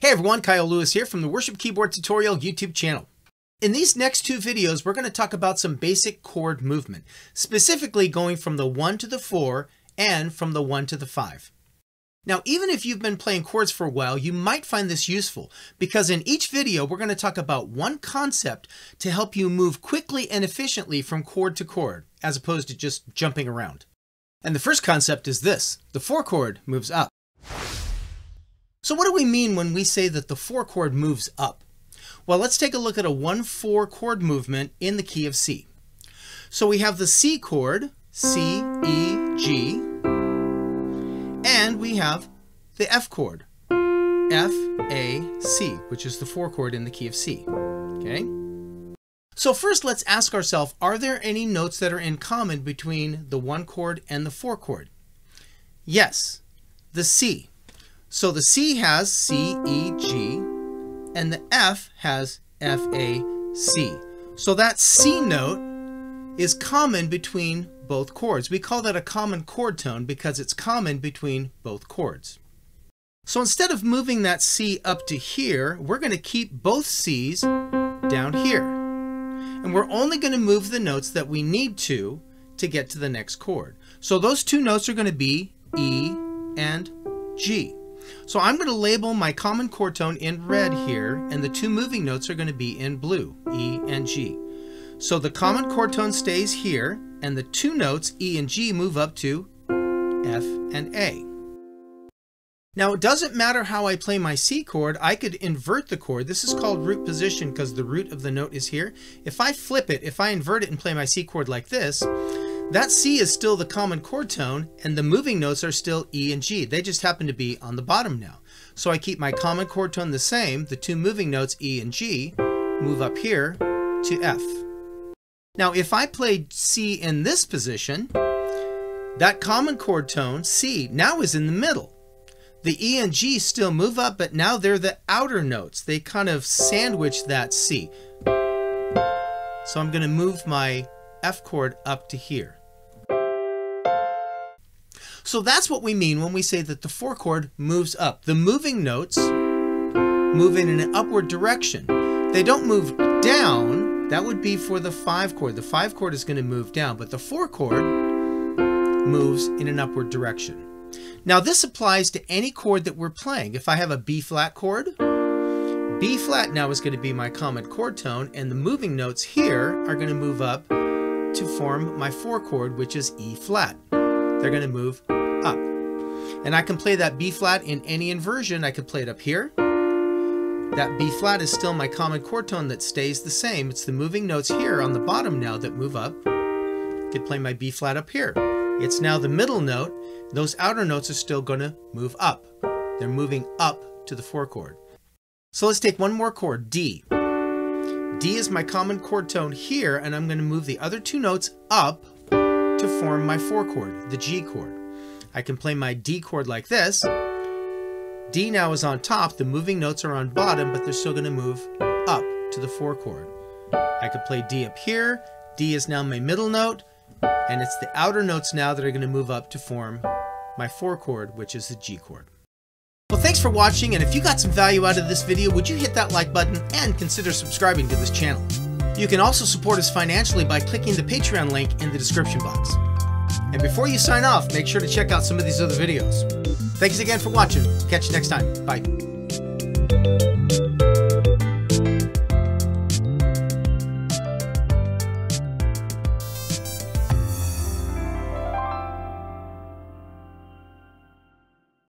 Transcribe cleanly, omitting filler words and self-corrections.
Hey everyone, Kyle Lewis here from the Worship Keyboard Tutorial YouTube channel. In these next two videos, we're going to talk about some basic chord movement, specifically going from the 1 to the 4 and from the 1 to the 5. Now, even if you've been playing chords for a while, you might find this useful because in each video, we're going to talk about one concept to help you move quickly and efficiently from chord to chord, as opposed to just jumping around. And the first concept is this: the 4 chord moves up. So what do we mean when we say that the 4 chord moves up? Well, let's take a look at a 1-4 chord movement in the key of C. So we have the C chord, C, E, G, and we have the F chord, F, A, C, which is the 4 chord in the key of C. Okay? So first let's ask ourselves, are there any notes that are in common between the 1 chord and the 4 chord? Yes, the C. So the C has C, E, G, and the F has F, A, C. So that C note is common between both chords. We call that a common chord tone because it's common between both chords. So instead of moving that C up to here, we're going to keep both C's down here. And we're only going to move the notes that we need to get to the next chord. So those two notes are going to be E and G. So I'm going to label my common chord tone in red here, and the two moving notes are going to be in blue, E and G. So the common chord tone stays here, and the two notes, E and G, move up to F and A. Now it doesn't matter how I play my C chord, I could invert the chord. This is called root position because the root of the note is here. If I flip it, if I invert it and play my C chord like this, that C is still the common chord tone, and the moving notes are still E and G. They just happen to be on the bottom now. So I keep my common chord tone the same. The two moving notes, E and G, move up here to F. Now, if I played C in this position, that common chord tone, C, now is in the middle. The E and G still move up, but now they're the outer notes. They kind of sandwich that C. So I'm going to move my F chord up to here. So that's what we mean when we say that the 4 chord moves up. The moving notes move in an upward direction. They don't move down. That would be for the 5 chord. The 5 chord is going to move down, but the 4 chord moves in an upward direction. Now this applies to any chord that we're playing. If I have a B flat chord, B flat now is going to be my common chord tone, and the moving notes here are going to move up to form my 4 chord, which is E flat. They're going to move up. And I can play that B flat in any inversion. I could play it up here. That B flat is still my common chord tone that stays the same. It's the moving notes here on the bottom now that move up. I could play my B flat up here. It's now the middle note. Those outer notes are still going to move up. They're moving up to the 4 chord. So let's take one more chord, D. D is my common chord tone here, and I'm going to move the other two notes up to form my 4 chord, the G chord. I can play my D chord like this. D now is on top, the moving notes are on bottom, but they're still going to move up to the 4 chord. I could play D up here. D is now my middle note, and it's the outer notes now that are going to move up to form my 4 chord, which is the G chord. Well, thanks for watching, and if you got some value out of this video, would you hit that like button and consider subscribing to this channel? You can also support us financially by clicking the Patreon link in the description box. And before you sign off, make sure to check out some of these other videos. Thanks again for watching. Catch you next time. Bye.